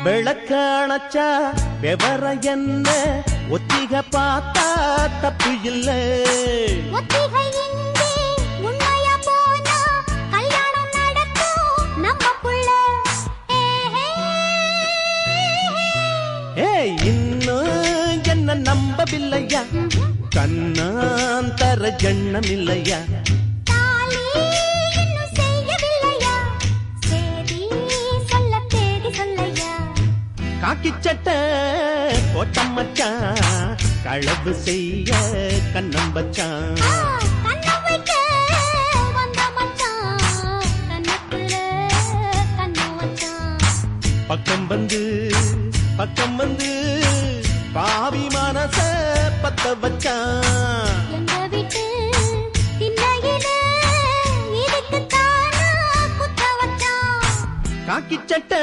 விளக்காணச்சா விவர என்ன ஒத்திக பார்த்தா தப்பு இல்லை. இன்னும் என்ன நம்பவில்லையா கண்ணாந்தர ஜன்னம் இல்லையா காக்கி சட்டை போட்டம் மச்சான் களவு செய்ய கண்ணம் வச்சான். பக்கம் வந்து பாவி மனச பத்த வச்சான். காக்கி சட்டை